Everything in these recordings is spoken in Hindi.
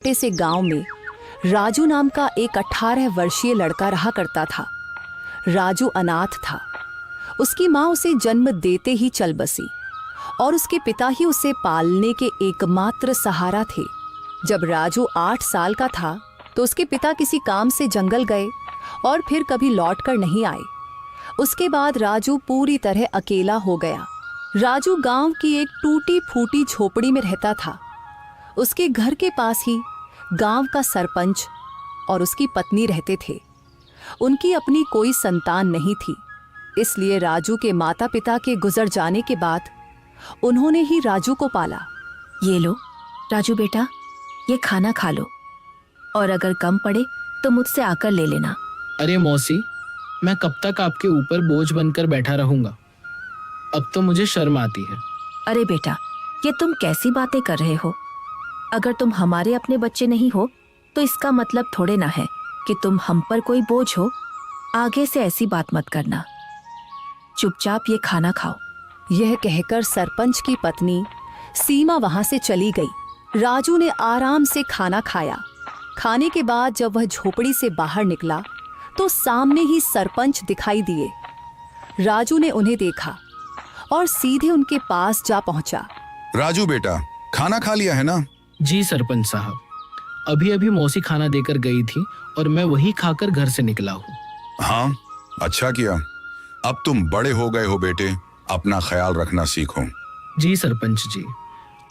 छोटे से गांव में राजू नाम का एक 18 वर्षीय लड़का रहा करता था। राजू अनाथ था। उसकी माँ उसे जन्म देते ही चल बसी और उसके पिता ही उसे पालने के एकमात्र सहारा थे। जब राजू 8 साल का था तो उसके पिता किसी काम से जंगल गए और फिर कभी लौट कर नहीं आए। उसके बाद राजू पूरी तरह अकेला हो गया। राजू गांव की एक टूटी फूटी झोपड़ी में रहता था। उसके घर के पास ही गांव का सरपंच और उसकी पत्नी रहते थे। उनकी अपनी कोई संतान नहीं थी, इसलिए राजू के माता पिता के गुजर जाने के बाद उन्होंने ही राजू को पाला। ये लो राजू बेटा, ये खाना खा लो और अगर कम पड़े तो मुझसे आकर ले लेना। अरे मौसी, मैं कब तक आपके ऊपर बोझ बनकर बैठा रहूंगा? अब तो मुझे शर्म आती है। अरे बेटा, ये तुम कैसी बातें कर रहे हो? अगर तुम हमारे अपने बच्चे नहीं हो तो इसका मतलब थोड़े ना है कि तुम हम पर कोई बोझ हो। आगे से ऐसी बात मत करना। चुपचाप ये खाना खाओ। यह कहकर सरपंच की पत्नी सीमा वहां से चली गई। राजू ने आराम से खाना खाया। खाने के बाद जब वह झोपड़ी से बाहर निकला तो सामने ही सरपंच दिखाई दिए। राजू ने उन्हें देखा और सीधे उनके पास जा पहुंचा। राजू बेटा, खाना खा लिया है ना? जी सरपंच साहब, अभी अभी मौसी खाना देकर गई थी और मैं वही खाकर घर से निकला हूँ। हाँ, अच्छा किया। अब तुम बड़े हो गए हो बेटे, अपना ख्याल रखना सीखो। जी सरपंच जी,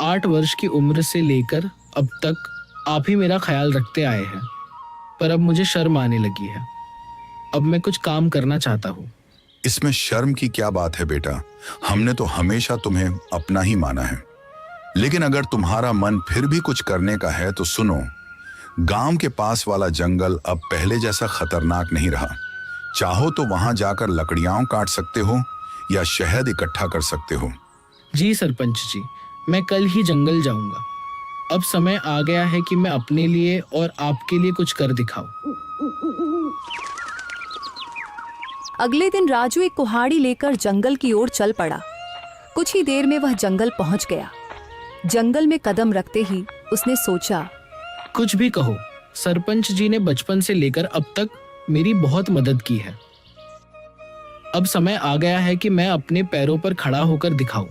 8 वर्ष की उम्र से लेकर अब तक आप ही मेरा ख्याल रखते आए हैं, पर अब मुझे शर्म आने लगी है। अब मैं कुछ काम करना चाहता हूँ। इसमें शर्म की क्या बात है बेटा? हमने तो हमेशा तुम्हें अपना ही माना है। लेकिन अगर तुम्हारा मन फिर भी कुछ करने का है तो सुनो, गांव के पास वाला जंगल अब पहले जैसा खतरनाक नहीं रहा। चाहो तो वहां जाकर लकड़ियां काट सकते हो या शहद इकट्ठा कर सकते हो। जी सरपंच जी, मैं कल ही जंगल जाऊंगा। अब समय आ गया है कि मैं अपने लिए और आपके लिए कुछ कर दिखाऊं। अगले दिन राजू एक कुल्हाड़ी लेकर जंगल की ओर चल पड़ा। कुछ ही देर में वह जंगल पहुंच गया। जंगल में कदम रखते ही उसने सोचा, कुछ भी कहो, सरपंच जी ने बचपन से लेकर अब तक मेरी बहुत मदद की है। अब समय आ गया है कि मैं अपने पैरों पर खड़ा होकर दिखाऊं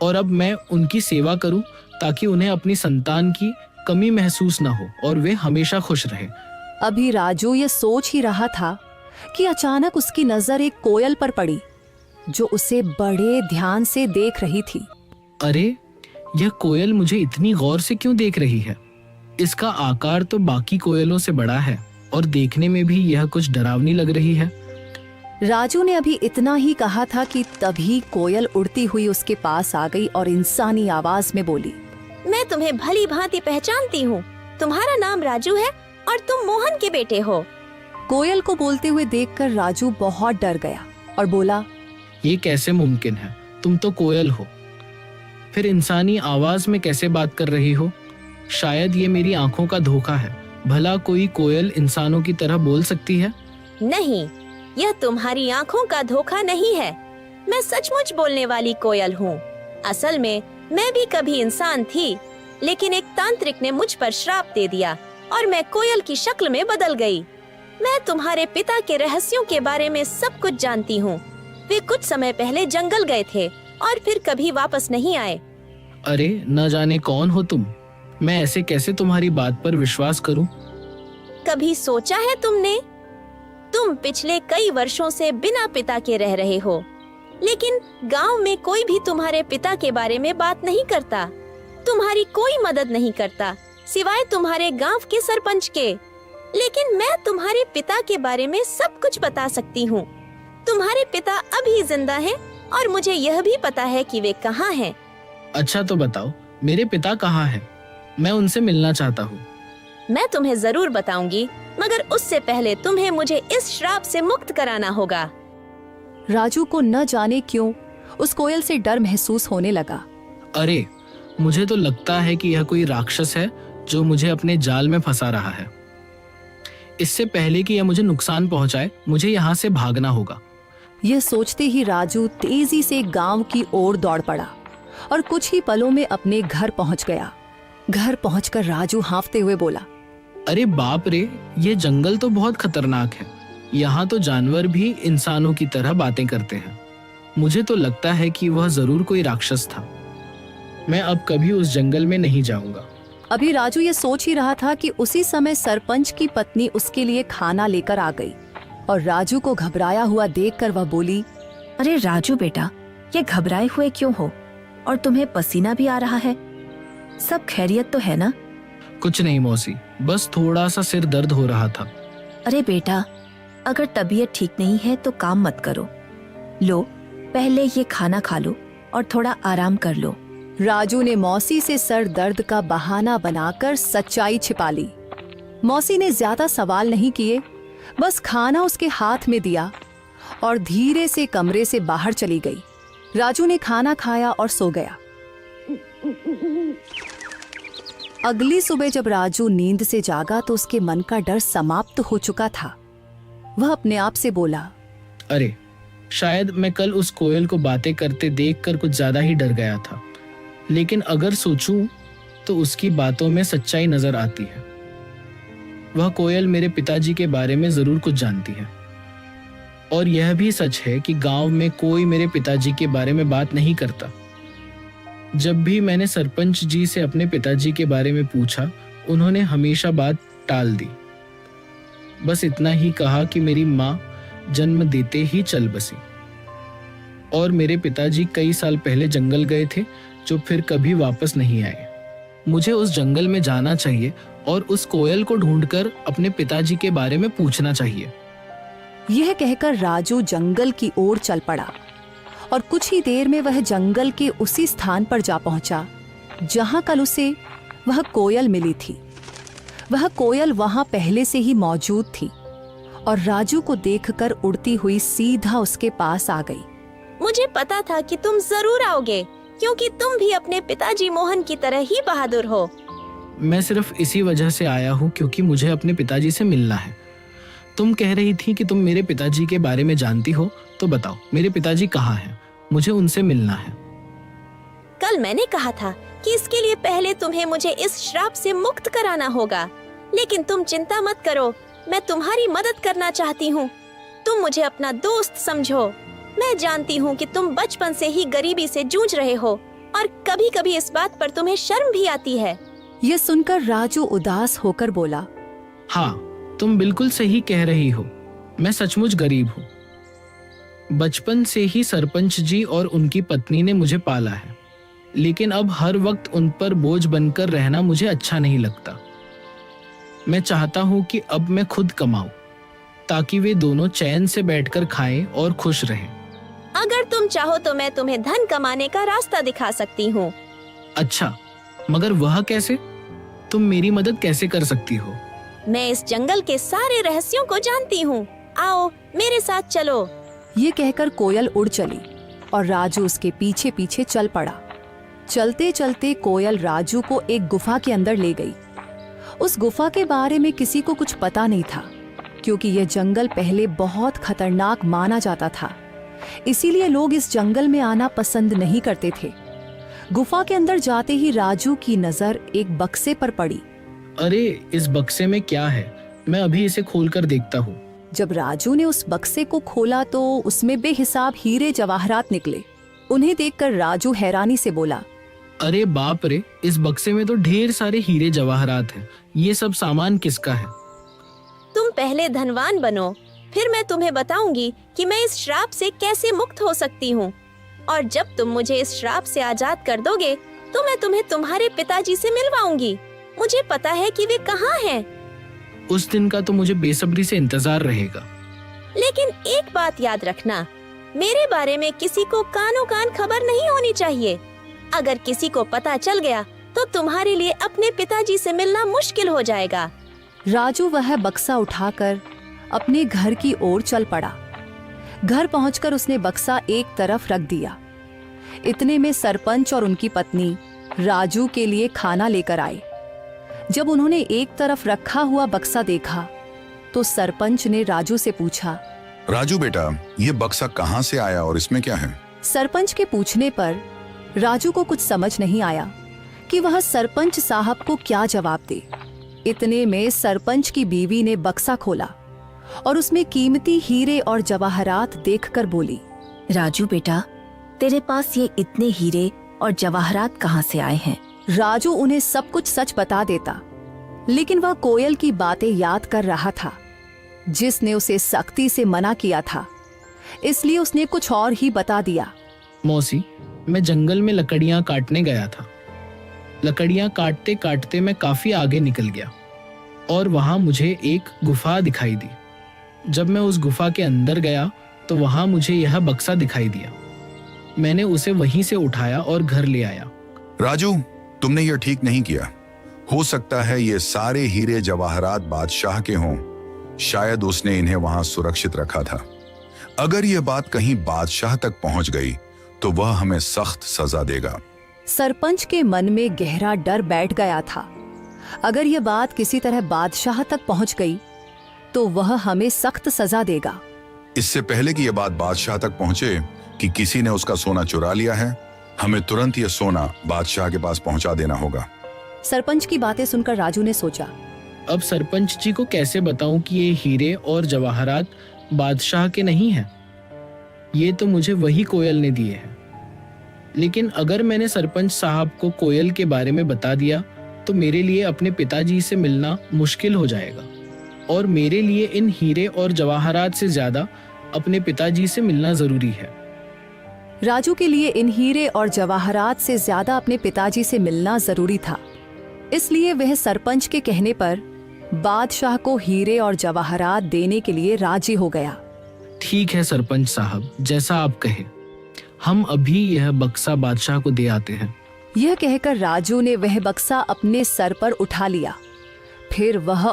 और अब मैं उनकी सेवा करूं ताकि उन्हें अपनी संतान की कमी महसूस ना हो और वे हमेशा खुश रहें। अभी राजू ये सोच ही रहा था कि अचानक उसकी नजर एक कोयल पर पड़ी जो उसे बड़े ध्यान से देख रही थी। अरे, यह कोयल मुझे इतनी गौर से क्यों देख रही है? इसका आकार तो बाकी कोयलों से बड़ा है और देखने में भी यह कुछ डरावनी लग रही है। राजू ने अभी इतना ही कहा था कि तभी कोयल उड़ती हुई उसके पास आ गई और इंसानी आवाज में बोली, मैं तुम्हें भली भांति पहचानती हूँ। तुम्हारा नाम राजू है और तुम मोहन के बेटे हो। कोयल को बोलते हुए देखकर राजू बहुत डर गया और बोला, ये कैसे मुमकिन है? तुम तो कोयल हो, फिर इंसानी आवाज में कैसे बात कर रही हो? शायद ये मेरी आंखों का धोखा है। भला कोई कोयल इंसानों की तरह बोल सकती है? नहीं, यह तुम्हारी आंखों का धोखा नहीं है। मैं सचमुच बोलने वाली कोयल हूँ। असल में मैं भी कभी इंसान थी, लेकिन एक तांत्रिक ने मुझ पर श्राप दे दिया और मैं कोयल की शक्ल में बदल गई। मैं तुम्हारे पिता के रहस्यों के बारे में सब कुछ जानती हूँ। वे कुछ समय पहले जंगल गए थे और फिर कभी वापस नहीं आए। अरे, न जाने कौन हो तुम। मैं ऐसे कैसे तुम्हारी बात पर विश्वास करूं? कभी सोचा है तुमने? तुम पिछले कई वर्षों से बिना पिता के रह रहे हो, लेकिन गांव में कोई भी तुम्हारे पिता के बारे में बात नहीं करता। तुम्हारी कोई मदद नहीं करता सिवाय तुम्हारे गांव के सरपंच के। लेकिन मैं तुम्हारे पिता के बारे में सब कुछ बता सकती हूँ। तुम्हारे पिता अभी जिंदा हैं और मुझे यह भी पता है कि वे कहाँ हैं। अच्छा तो बताओ, मेरे पिता कहाँ हैं? मैं उनसे मिलना चाहता हूँ। मैं तुम्हें जरूर बताऊंगी, मगर उससे पहले तुम्हें मुझे इस श्राप से मुक्त कराना होगा। राजू को न जाने क्यों उस कोयल से डर महसूस होने लगा। अरे, मुझे तो लगता है कि यह कोई राक्षस है जो मुझे अपने जाल में फंसा रहा है। इससे पहले कि यह मुझे नुकसान पहुंचाए, मुझे यहाँ से भागना होगा। यह सोचते ही राजू तेजी से गांव की ओर दौड़ पड़ा और कुछ ही पलों में अपने घर पहुंच गया। घर पहुंचकर राजू हांफते हुए बोला, अरे बाप रे, ये जंगल तो बहुत खतरनाक है। यहाँ तो जानवर भी इंसानों की तरह बातें करते हैं। मुझे तो लगता है कि वह जरूर कोई राक्षस था। मैं अब कभी उस जंगल में नहीं जाऊंगा। अभी राजू ये सोच ही रहा था कि उसी समय सरपंच की पत्नी उसके लिए खाना लेकर आ गई और राजू को घबराया हुआ देखकर वह बोली, अरे राजू बेटा, ये घबराए हुए क्यों हो? और तुम्हें पसीना भी आ रहा है। सब खैरियत तो है ना? कुछ नहीं मौसी, बस थोड़ा सा सिर दर्द हो रहा था। अरे बेटा, अगर तबीयत ठीक नहीं है तो काम मत करो। लो, पहले ये खाना खा लो और थोड़ा आराम कर लो। राजू ने मौसी से सर दर्द का बहाना बनाकर सच्चाई छिपा ली। मौसी ने ज्यादा सवाल नहीं किए, बस खाना उसके हाथ में दिया और धीरे से कमरे से बाहर चली गई। राजू ने खाना खाया और सो गया। अगली सुबह जब राजू नींद से जागा तो उसके मन का डर समाप्त हो चुका था। वह अपने आप से बोला, अरे शायद मैं कल उस कोयल को बातें करते देखकर कुछ ज्यादा ही डर गया था, लेकिन अगर सोचूं तो उसकी बातों में सच्चाई नजर आती है। वह कोयल मेरे पिताजी के बारे में जरूर कुछ जानती है। और यह भी सच है कि गांव में कोई मेरे पिताजी के बारे में बात नहीं करता। जब भी मैंने सरपंच जी से अपने पिताजी के बारे में पूछा, उन्होंने हमेशा बात टाल दी। बस इतना ही कहा कि मेरी माँ जन्म देते ही चल बसी और मेरे पिताजी कई साल पहले जंगल गए थे, जो फिर कभी वापस नहीं आए। मुझे उस जंगल में जाना चाहिए और उस कोयल को ढूंढकर अपने पिताजी के बारे में पूछना चाहिए। यह कहकर राजू जंगल की ओर चल पड़ा और कुछ ही देर में वह जंगल के उसी स्थान पर जा पहुंचा जहां कल उसे वह कोयल मिली थी। वह कोयल वहां पहले से ही मौजूद थी और राजू को देखकर उड़ती हुई सीधा उसके पास आ गई। मुझे पता था कि तुम जरूर आओगे, क्योंकि तुम भी अपने पिताजी मोहन की तरह ही बहादुर हो। मैं सिर्फ इसी वजह से आया हूँ क्योंकि मुझे अपने पिताजी से मिलना है। तुम कह रही थी कि तुम मेरे पिताजी के बारे में जानती हो, तो बताओ मेरे पिताजी कहाँ हैं? मुझे उनसे मिलना है। कल मैंने कहा था कि इसके लिए पहले तुम्हें मुझे इस श्राप से मुक्त कराना होगा, लेकिन तुम चिंता मत करो, मैं तुम्हारी मदद करना चाहती हूँ। तुम मुझे अपना दोस्त समझो। मैं जानती हूँ कि तुम बचपन से ही गरीबी से जूझ रहे हो और कभी-कभी इस बात पर तुम्हें शर्म भी आती है। यह सुनकर राजू उदास होकर बोला, हाँ, तुम बिल्कुल सही कह रही हो। मैं सचमुच गरीब हूँ। बचपन से ही सरपंच जी और उनकी पत्नी ने मुझे पाला है, लेकिन अब हर वक्त उन पर बोझ बनकर रहना मुझे अच्छा नहीं लगता। मैं चाहता हूँ कि अब मैं खुद कमाऊं, ताकि वे दोनों चैन से बैठकर खाएं और खुश रहें। अगर तुम चाहो तो मैं तुम्हें धन कमाने का रास्ता दिखा सकती हूँ। अच्छा, मगर वह कैसे? तुम मेरी मदद कैसे कर सकती हो? मैं इस जंगल के सारे रहस्यों को जानती हूँ। आओ मेरे साथ चलो। ये कहकर कोयल उड़ चली और राजू उसके पीछे पीछे चल पड़ा। चलते चलते कोयल राजू को एक गुफा के अंदर ले गई। उस गुफा के बारे में किसी को कुछ पता नहीं था, क्योंकि यह जंगल पहले बहुत खतरनाक माना जाता था। इसीलिए लोग इस जंगल में आना पसंद नहीं करते थे। गुफा के अंदर जाते ही राजू की नजर एक बक्से पर पड़ी। अरे, इस बक्से में क्या है? मैं अभी इसे खोलकर देखता हूँ। जब राजू ने उस बक्से को खोला तो उसमें बेहिसाब हीरे जवाहरात निकले। उन्हें देखकर राजू हैरानी से बोला, अरे बाप रे, इस बक्से में तो ढेर सारे हीरे जवाहरात हैं। ये सब सामान किसका है? तुम पहले धनवान बनो, फिर मैं तुम्हें बताऊंगी कि मैं इस श्राप से कैसे मुक्त हो सकती हूँ। और जब तुम मुझे इस श्राप से आजाद कर दोगे तो मैं तुम्हें तुम्हारे पिताजी से मिलवाऊंगी। मुझे पता है कि वे कहाँ हैं। उस दिन का तो मुझे बेसब्री से इंतजार रहेगा। लेकिन एक बात याद रखना, मेरे बारे में किसी को कानो कान खबर नहीं होनी चाहिए। अगर किसी को पता चल गया तो तुम्हारे लिए अपने पिताजी से मिलना मुश्किल हो जाएगा। राजू वह बक्सा उठाकर अपने घर की ओर चल पड़ा। घर पहुंचकर उसने बक्सा एक तरफ रख दिया। इतने में सरपंच और उनकी पत्नी राजू के लिए खाना लेकर आए। जब उन्होंने एक तरफ रखा हुआ बक्सा देखा तो सरपंच ने राजू से पूछा, राजू बेटा, ये बक्सा कहाँ से आया और इसमें क्या है? सरपंच के पूछने पर राजू को कुछ समझ नहीं आया, कि वह सरपंच साहब को क्या जवाब दे। इतने में सरपंच की बीवी ने बक्सा खोला और उसमें कीमती हीरे और जवाहरात देखकर बोली, राजू बेटा, तेरे पास ये इतने हीरे और जवाहरात कहाँ से आए हैं? राजू उन्हें सब कुछ सच बता देता, लेकिन वह कोयल की बातें याद कर रहा था जिसने उसे सख्ती से मना किया था, इसलिए उसने कुछ और ही बता दिया। मौसी, मैं जंगल में लकड़ियां काटने गया था। लकड़ियां काटते काटते मैं काफी आगे निकल गया और वहां मुझे एक गुफा दिखाई दी। जब मैं उस गुफा के अंदर गया तो वहां मुझे यह बक्सा दिखाई दिया। मैंने उसे वहीं से उठाया और घर ले आया। राजू, तुमने यह ठीक नहीं किया। हो सकता है ये सारे हीरे जवाहरात बादशाह के हों। शायद उसने इन्हें वहां सुरक्षित रखा था। अगर यह बात कहीं बादशाह तक पहुंच गई तो वह हमें सख्त सजा देगा। सरपंच के मन में गहरा डर बैठ गया था। अगर यह बात किसी तरह बादशाह तक पहुंच गई तो वह हमें सख्त सजा देगा। इससे पहले कि यह बात बादशाह तक पहुंचे कि किसी ने उसका सोना चुरा लिया है, हमें तुरंत यह सोना बादशाह के पास पहुंचा देना होगा। सरपंच की बातें सुनकर राजू ने सोचा, अब सरपंच जी को कैसे बताऊं कि ये हीरे और जवाहरात बादशाह के नहीं हैं? ये तो मुझे वही कोयल ने दिए हैं। लेकिन अगर मैंने सरपंच साहब को कोयल के बारे में बता दिया तो मेरे लिए अपने पिताजी से मिलना मुश्किल हो जाएगा और मेरे लिए इन हीरे और जवाहरात से ज्यादा अपने पिताजी से मिलना जरूरी है। राजू के लिए इन हीरे और जवाहरात से ज्यादा अपने पिताजी से मिलना जरूरी था, इसलिए वह सरपंच के कहने पर बादशाह को हीरे और जवाहरात देने के लिए राजी हो गया। ठीक है सरपंच साहब, जैसा आप कहे। हम अभी यह बक्सा बादशाह को दे आते हैं। यह कहकर राजू ने वह बक्सा अपने सर पर उठा लिया। फिर वह